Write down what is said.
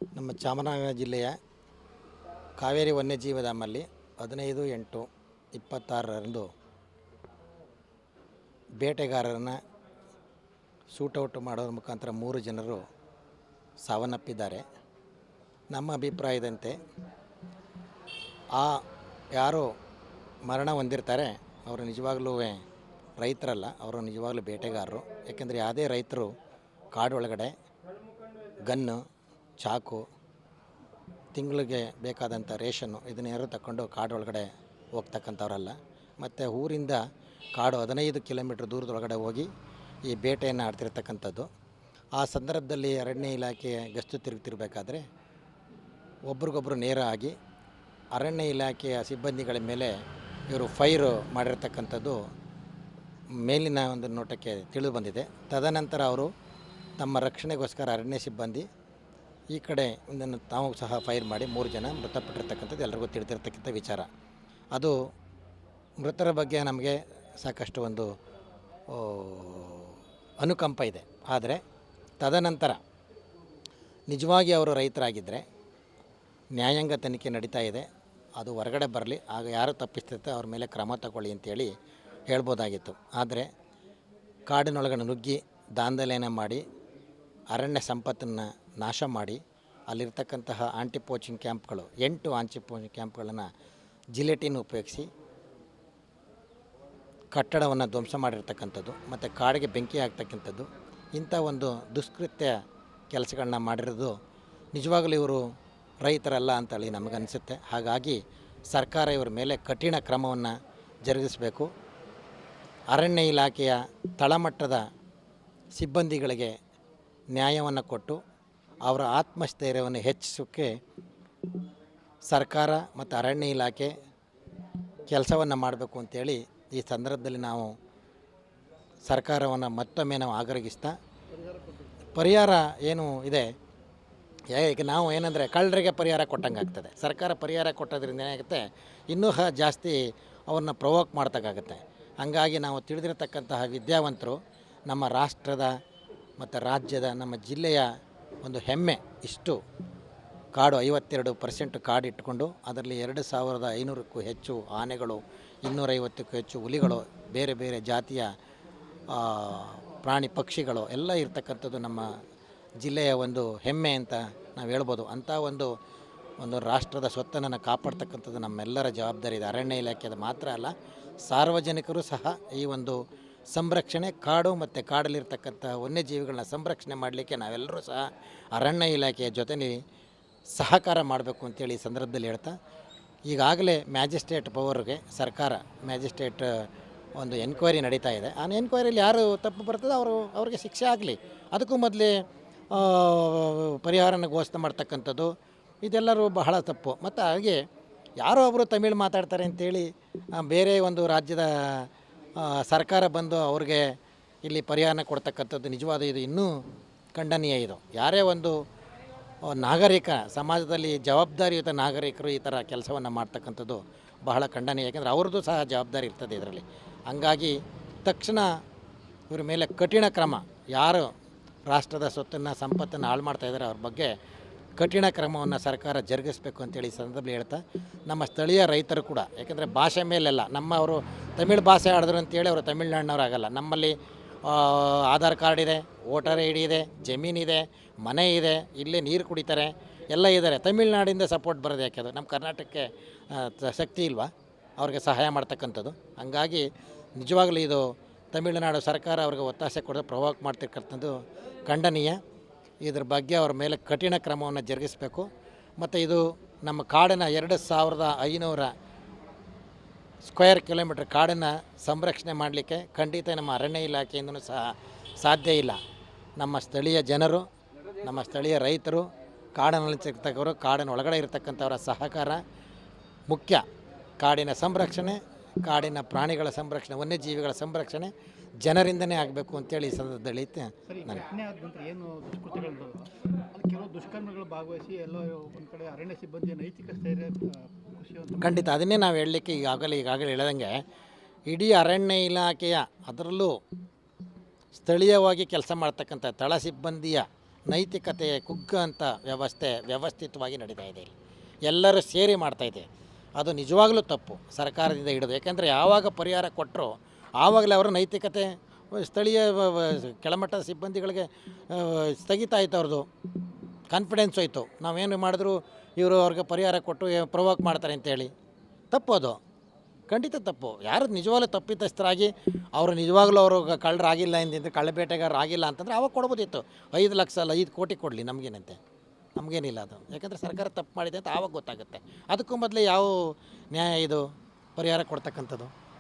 ನಮ್ಮ ಚಾಮರಾಜನಗರ ಜಿಲ್ಲೆಯ ಕಾವೇರಿ ವನ್ಯಜೀವಿಧಾಮಲ್ಲಿ 15/8/26ರಂದು ಬೇಟೆಗಾರರನ್ನು ಶೂಟೌಟ್ ಮಾಡೋದ್ರ ಮುಖಾಂತರ 3 ಜನರು ಸಾವನ್ನಪ್ಪಿದ್ದಾರೆ. ನಮ್ಮ ಅಭಿಪ್ರಾಯದಂತೆ ಯಾರು ಮರಣ ಹೊಂದಿರ್ತಾರೆ ಅವರು ನಿಜವಾಗ್ಲೂ ರೈತರಲ್ಲ, ಅವರು ನಿಜವಾಗ್ಲೂ ಬೇಟೆಗಾರರು. ಯಾಕೆಂದರೆ ಯಾವುದೇ ರೈತರು ಕಾಡೊಳಗಡೆ ಗನ್ನು, ಚಾಕು, ತಿಂಗಳಿಗೆ ಬೇಕಾದಂಥ ರೇಷನ್ನು ಇದನ್ನೆಲ್ಲರೂ ತಗೊಂಡು ಕಾಡೊಳಗಡೆ ಹೋಗ್ತಕ್ಕಂಥವ್ರಲ್ಲ. ಮತ್ತು ಊರಿಂದ ಕಾಡು 15 ಕಿಲೋಮೀಟ್ರ್ ದೂರದೊಳಗಡೆ ಹೋಗಿ ಈ ಬೇಟೆಯನ್ನು ಆಡ್ತಿರ್ತಕ್ಕಂಥದ್ದು. ಆ ಸಂದರ್ಭದಲ್ಲಿ ಅರಣ್ಯ ಇಲಾಖೆ ಗಸ್ತು ತಿರುಗ್ತಿರ್ಬೇಕಾದ್ರೆ ಒಬ್ರಿಗೊಬ್ಬರು ನೇರ ಆಗಿ ಅರಣ್ಯ ಇಲಾಖೆಯ ಸಿಬ್ಬಂದಿಗಳ ಮೇಲೆ ಇವರು ಫೈರು ಮಾಡಿರ್ತಕ್ಕಂಥದ್ದು ಮೇಲಿನ ಒಂದು ನೋಟಕ್ಕೆ ತಿಳಿದು ಬಂದಿದೆ. ತದನಂತರ ಅವರು ತಮ್ಮ ರಕ್ಷಣೆಗೋಸ್ಕರ ಅರಣ್ಯ ಸಿಬ್ಬಂದಿ ಈ ಕಡೆ ಇದನ್ನು ತಾವು ಸಹ ಫೈರ್ ಮಾಡಿ 3 ಜನ ಮೃತಪಟ್ಟಿರ್ತಕ್ಕಂಥದ್ದು ಎಲ್ಲರಿಗೂ ತಿಳಿದಿರ್ತಕ್ಕಂಥ ವಿಚಾರ. ಅದು ಮೃತರ ಬಗ್ಗೆ ನಮಗೆ ಸಾಕಷ್ಟು ಒಂದು ಅನುಕಂಪ ಇದೆ. ಆದರೆ ತದನಂತರ ನಿಜವಾಗಿ ಅವರು ರೈತರಾಗಿದ್ದರೆ ನ್ಯಾಯಾಂಗ ತನಿಖೆ ನಡೀತಾ ಇದೆ, ಅದು ಹೊರಗಡೆ ಬರಲಿ, ಆಗ ಯಾರು ತಪ್ಪಿಸ್ತಿರ್ತಾರೆ ಅವ್ರ ಮೇಲೆ ಕ್ರಮ ತಗೊಳ್ಳಿ ಅಂತೇಳಿ ಹೇಳ್ಬೋದಾಗಿತ್ತು. ಆದರೆ ಕಾಡಿನೊಳಗಡೆ ನುಗ್ಗಿ ದಾಂಧಲೆಯನ್ನು ಮಾಡಿ ಅರಣ್ಯ ಸಂಪತ್ತನ್ನು ನಾಶ ಮಾಡಿ ಅಲ್ಲಿರ್ತಕ್ಕಂತಹ ಆಂಟಿ ಪೋಚಿಂಗ್ ಕ್ಯಾಂಪ್ಗಳು 8 ಆಂಟಿ ಪೋಚಿಂಗ್ ಕ್ಯಾಂಪ್ಗಳನ್ನು ಜಿಲೆಟಿನ್ ಉಪಯೋಗಿಸಿ ಕಟ್ಟಡವನ್ನು ಧ್ವಂಸ ಮಾಡಿರ್ತಕ್ಕಂಥದ್ದು ಮತ್ತು ಕಾಡಿಗೆ ಬೆಂಕಿ ಹಾಕ್ತಕ್ಕಂಥದ್ದು, ಇಂಥ ಒಂದು ದುಷ್ಕೃತ್ಯ ಕೆಲಸಗಳನ್ನ ಮಾಡಿರೋದು ನಿಜವಾಗಲೂ ಇವರು ರೈತರಲ್ಲ ಅಂತೇಳಿ ನಮಗನ್ನಿಸುತ್ತೆ. ಹಾಗಾಗಿ ಸರ್ಕಾರ ಇವರ ಮೇಲೆ ಕಠಿಣ ಕ್ರಮವನ್ನು ಜರುಗಿಸಬೇಕು. ಅರಣ್ಯ ಇಲಾಖೆಯ ತಳಮಟ್ಟದ ಸಿಬ್ಬಂದಿಗಳಿಗೆ ನ್ಯಾಯವನ್ನು ಕೊಟ್ಟು ಅವರ ಆತ್ಮಸ್ಥೈರ್ಯವನ್ನು ಹೆಚ್ಚಿಸೋಕ್ಕೆ ಸರ್ಕಾರ ಮತ್ತು ಅರಣ್ಯ ಇಲಾಖೆ ಕೆಲಸವನ್ನು ಮಾಡಬೇಕು ಅಂತೇಳಿ ಈ ಸಂದರ್ಭದಲ್ಲಿ ನಾವು ಸರ್ಕಾರವನ್ನು ಮತ್ತೊಮ್ಮೆ ನಾವು ಆಗ್ರಹಿಸ್ತಾ, ಪರಿಹಾರ ಏನು ಇದೆ, ಈಗ ನಾವು ಏನಂದರೆ ಕಳ್ಳರಿಗೆ ಪರಿಹಾರ ಕೊಟ್ಟಂಗೆ ಆಗ್ತದೆ. ಸರ್ಕಾರ ಪರಿಹಾರ ಕೊಟ್ಟೋದ್ರಿಂದ ಏನಾಗುತ್ತೆ, ಇನ್ನೂ ಜಾಸ್ತಿ ಅವ್ರನ್ನ ಪ್ರವೋಕ್ ಮಾಡ್ತಕ್ಕಾಗುತ್ತೆ. ಹಾಗಾಗಿ ನಾವು ತಿಳಿದಿರತಕ್ಕಂತಹ ವಿದ್ಯಾವಂತರು ನಮ್ಮ ರಾಷ್ಟ್ರದ ಮತ್ತು ರಾಜ್ಯದ ನಮ್ಮ ಜಿಲ್ಲೆಯ ಒಂದು ಹೆಮ್ಮೆ. ಇಷ್ಟು ಕಾಡು 52% ಕಾಡು ಇಟ್ಕೊಂಡು ಅದರಲ್ಲಿ 2500ಕ್ಕೂ ಹೆಚ್ಚು ಆನೆಗಳು, 250ಕ್ಕೂ ಹೆಚ್ಚು ಹುಲಿಗಳು, ಬೇರೆ ಬೇರೆ ಜಾತಿಯ ಪ್ರಾಣಿ ಪಕ್ಷಿಗಳು ಎಲ್ಲ ಇರ್ತಕ್ಕಂಥದ್ದು ನಮ್ಮ ಜಿಲ್ಲೆಯ ಒಂದು ಹೆಮ್ಮೆ ಅಂತ ನಾವು ಹೇಳ್ಬೋದು. ಅಂಥ ಒಂದು ರಾಷ್ಟ್ರದ ಸ್ವತ್ತನ್ನು ಕಾಪಾಡ್ತಕ್ಕಂಥದ್ದು ನಮ್ಮೆಲ್ಲರ ಜವಾಬ್ದಾರಿ ಇದೆ. ಅರಣ್ಯ ಇಲಾಖೆದು ಮಾತ್ರ ಅಲ್ಲ, ಸಾರ್ವಜನಿಕರು ಸಹ ಈ ಒಂದು ಸಂರಕ್ಷಣೆ, ಕಾಡು ಮತ್ತು ಕಾಡಲ್ಲಿರ್ತಕ್ಕಂಥ ವನ್ಯಜೀವಿಗಳನ್ನ ಸಂರಕ್ಷಣೆ ಮಾಡಲಿಕ್ಕೆ ನಾವೆಲ್ಲರೂ ಸಹ ಅರಣ್ಯ ಇಲಾಖೆಯ ಜೊತೆಲಿ ಸಹಕಾರ ಮಾಡಬೇಕು ಅಂತೇಳಿ ಈ ಸಂದರ್ಭದಲ್ಲಿ ಹೇಳ್ತಾ, ಈಗಾಗಲೇ ಮ್ಯಾಜಿಸ್ಟ್ರೇಟ್ ಪವರ್ಗೆ ಸರ್ಕಾರ ಮ್ಯಾಜಿಸ್ಟ್ರೇಟ್ ಒಂದು ಎನ್ಕ್ವೈರಿ ನಡೀತಾ ಇದೆ. ಆ ಎನ್ಕ್ವೈರಿಯಲ್ಲಿ ಯಾರು ತಪ್ಪು ಬರ್ತದೆ ಅವ್ರಿಗೆ ಶಿಕ್ಷೆ ಆಗಲಿ. ಅದಕ್ಕೂ ಮೊದಲೇ ಪರಿಹಾರನ ಘೋಷಣೆ ಮಾಡ್ತಕ್ಕಂಥದ್ದು ಇದೆಲ್ಲರೂ ಬಹಳ ತಪ್ಪು. ಮತ್ತು ಹಾಗೆ ಯಾರೋ ಒಬ್ಬರು ತಮಿಳು ಮಾತಾಡ್ತಾರೆ ಅಂತೇಳಿ ಬೇರೆ ಒಂದು ರಾಜ್ಯದ ಸರ್ಕಾರ ಬಂದು ಅವ್ರಿಗೆ ಇಲ್ಲಿ ಪರಿಹಾರನ ಕೊಡ್ತಕ್ಕಂಥದ್ದು ನಿಜವಾದ ಇದು ಇನ್ನೂ ಖಂಡನೀಯ. ಇದು ಯಾರೇ ಒಂದು ನಾಗರಿಕ ಸಮಾಜದಲ್ಲಿ ಜವಾಬ್ದಾರಿಯುತ ನಾಗರಿಕರು ಈ ಥರ ಕೆಲಸವನ್ನು ಮಾಡ್ತಕ್ಕಂಥದ್ದು ಬಹಳ ಖಂಡನೀಯ. ಯಾಕೆಂದರೆ ಅವ್ರದ್ದು ಸಹ ಜವಾಬ್ದಾರಿ ಇರ್ತದೆ ಇದರಲ್ಲಿ. ಹಂಗಾಗಿ ತಕ್ಷಣ ಇವ್ರ ಮೇಲೆ ಕಠಿಣ ಕ್ರಮ, ಯಾರು ರಾಷ್ಟ್ರದ ಸ್ವತ್ತನ್ನು ಸಂಪತ್ತನ್ನು ಹಾಳು ಮಾಡ್ತಾಯಿದ್ದಾರೆ ಅವ್ರ ಬಗ್ಗೆ ಕಠಿಣ ಕ್ರಮವನ್ನು ಸರ್ಕಾರ ಜರುಗಿಸಬೇಕು ಅಂತೇಳಿ ಸಂದರ್ಭದಲ್ಲಿ ಹೇಳ್ತಾ, ನಮ್ಮ ಸ್ಥಳೀಯ ರೈತರು ಕೂಡ, ಯಾಕೆಂದರೆ ಭಾಷೆ ಮೇಲೆಲ್ಲ ಅವರು ತಮಿಳು ಭಾಷೆ ಆಡಿದ್ರು ಅಂತೇಳಿ ಅವರು ತಮಿಳ್ನಾಡಿನವ್ರಾಗಲ್ಲ. ನಮ್ಮಲ್ಲಿ ಆಧಾರ್ ಕಾರ್ಡ್ ಇದೆ, ವೋಟರ್ ಐ ಡಿ ಇದೆ, ಜಮೀನಿದೆ, ಮನೆ ಇದೆ, ಇಲ್ಲೇ ನೀರು ಕುಡಿತಾರೆ, ಎಲ್ಲ ಇದ್ದಾರೆ. ತಮಿಳ್ನಾಡಿಂದ ಸಪೋರ್ಟ್ ಬರೋದು ಯಾಕೆ? ಅದು ನಮ್ಮ ಕರ್ನಾಟಕಕ್ಕೆ ಶಕ್ತಿ ಇಲ್ವಾ ಅವ್ರಿಗೆ ಸಹಾಯ ಮಾಡ್ತಕ್ಕಂಥದ್ದು? ಹಂಗಾಗಿ ನಿಜವಾಗಲೂ ಇದು ತಮಿಳುನಾಡು ಸರ್ಕಾರ ಅವ್ರಿಗೆ ಒತ್ತಾಸೆ ಕೊಡೋದು ಪ್ರವೋಕ್ ಮಾಡ್ತಿರ್ತಕ್ಕಂಥದ್ದು ಖಂಡನೀಯ. ಇದ್ರ ಬಗ್ಗೆ ಅವ್ರ ಮೇಲೆ ಕಠಿಣ ಕ್ರಮವನ್ನು ಜರುಗಿಸಬೇಕು. ಮತ್ತು ಇದು ನಮ್ಮ ಕಾಡಿನ 2500 ಸ್ಕ್ವೇರ್ ಕಿಲೋಮೀಟ್ರ್ ಕಾಡನ್ನು ಸಂರಕ್ಷಣೆ ಮಾಡಲಿಕ್ಕೆ ಖಂಡಿತ ನಮ್ಮ ಅರಣ್ಯ ಇಲಾಖೆಯಿಂದಲೂ ಸಹ ಸಾಧ್ಯ ಇಲ್ಲ. ನಮ್ಮ ಸ್ಥಳೀಯ ಜನರು, ನಮ್ಮ ಸ್ಥಳೀಯ ರೈತರು, ಕಾಡಿನಲ್ಲಿರ್ತಕ್ಕವರು, ಕಾಡಿನ ಒಳಗಡೆ ಇರತಕ್ಕಂಥವರ ಸಹಕಾರ ಮುಖ್ಯ. ಕಾಡಿನ ಸಂರಕ್ಷಣೆ, ಕಾಡಿನ ಪ್ರಾಣಿಗಳ ಸಂರಕ್ಷಣೆ, ವನ್ಯಜೀವಿಗಳ ಸಂರಕ್ಷಣೆ ಜನರಿಂದನೇ ಆಗಬೇಕು ಅಂತೇಳಿ ಈ ಸಂದರ್ಭದಲ್ಲಿ ಏನು ಕೆಲವು ದುಷ್ಕರ್ಮಗಳು ಭಾಗವಹಿಸಿ ಎಲ್ಲೋ ಒಂದು ಕಡೆ ಅರಣ್ಯ ಸಿಬ್ಬಂದಿಯ ನೈತಿಕ ಸ್ಥೈರ್ಯ ಖಂಡಿತ ಅದನ್ನೇ ನಾವು ಹೇಳಲಿಕ್ಕೆ ಈಗಾಗಲೇ ಹೇಳದಂಗೆ ಇಡೀ ಅರಣ್ಯ ಇಲಾಖೆಯ, ಅದರಲ್ಲೂ ಸ್ಥಳೀಯವಾಗಿ ಕೆಲಸ ಮಾಡ್ತಕ್ಕಂಥ ತಳ ಸಿಬ್ಬಂದಿಯ ನೈತಿಕತೆ ಕುಗ್ಗಂಥ ವ್ಯವಸ್ಥಿತವಾಗಿ ನಡೀತಾ ಇದೆ ಇಲ್ಲಿ. ಎಲ್ಲರೂ ಸೇರಿ ಮಾಡ್ತಾಯಿದೆ. ಅದು ನಿಜವಾಗಲೂ ತಪ್ಪು ಸರ್ಕಾರದಿಂದ ಹಿಡಿದು. ಯಾಕೆಂದರೆ ಯಾವಾಗ ಪರಿಹಾರ ಕೊಟ್ಟರು ಆವಾಗಲೇ ಅವರ ನೈತಿಕತೆ ಸ್ಥಳೀಯ ಕೆಳಮಟ್ಟದ ಸಿಬ್ಬಂದಿಗಳಿಗೆ ಸ್ಥಗಿತ ಆಯಿತು, ಅವ್ರದ್ದು ಕಾನ್ಫಿಡೆನ್ಸ್ ಹೋಯಿತು. ನಾವೇನು ಮಾಡಿದ್ರು ಇವರು ಅವ್ರಿಗೆ ಪರಿಹಾರ ಕೊಟ್ಟು ಪ್ರೊವೋಕ್ ಮಾಡ್ತಾರೆ ಅಂತೇಳಿ. ತಪ್ಪು ಅದು, ಖಂಡಿತ ತಪ್ಪು. ಯಾರು ನಿಜವಾಗ್ಲೂ ತಪ್ಪಿತಸ್ಥರಾಗಿ ಅವರು ನಿಜವಾಗ್ಲೂ ಅವರು ಕಳ್ಳರಾಗಿಲ್ಲ ಎಂದಿದ್ದು, ಕಳ್ಳಬೇಟೆಗಾರರು ಆಗಿಲ್ಲ ಅಂತಂದರೆ ಆವಾಗ ಕೊಡ್ಬೋದಿತ್ತು. 5 ಲಕ್ಷ ಅಲ್ಲ 5 ಕೋಟಿ ಕೊಡಲಿ, ನಮಗೇನಂತೆ, ನಮಗೇನಿಲ್ಲ ಅದು. ಯಾಕಂದರೆ ಸರ್ಕಾರ ತಪ್ಪು ಮಾಡಿದೆ ಅಂತ ಆವಾಗ ಗೊತ್ತಾಗುತ್ತೆ. ಅದಕ್ಕೂ ಮೊದಲೇ ಯಾವ ನ್ಯಾಯ ಇದು ಪರಿಹಾರ ಕೊಡ್ತಕ್ಕಂಥದ್ದು?